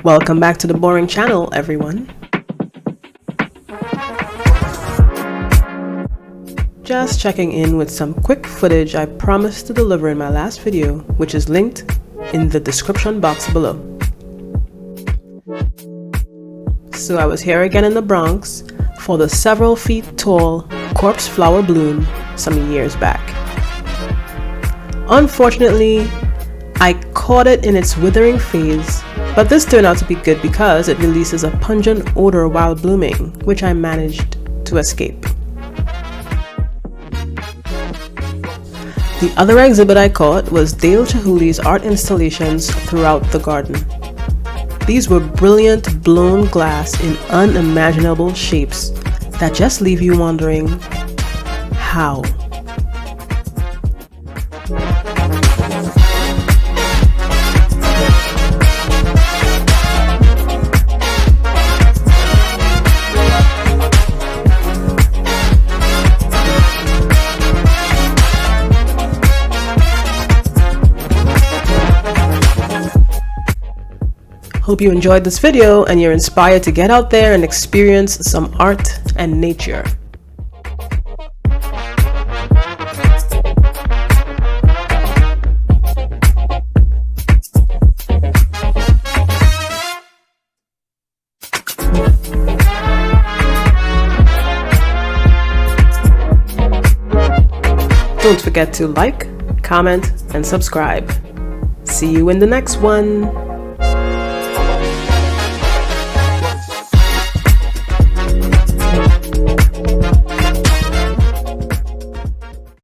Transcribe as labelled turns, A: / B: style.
A: Welcome back to the Boring Channel, everyone. Just checking in with some quick footage I promised to deliver in my last video, which is linked in the description box below. So I was here again in the Bronx for the several feet tall corpse flower bloom some years back. Unfortunately, I caught it in its withering phase, but this turned out to be good because it releases a pungent odor while blooming, which I managed to escape. The other exhibit I caught was Dale Chihuli's art installations throughout the garden. These were brilliant blown glass in unimaginable shapes that just leave you wondering, how? Hope you enjoyed this video and you're inspired to get out there and experience some art and nature. Don't forget to like, comment, and subscribe. See you in the next one.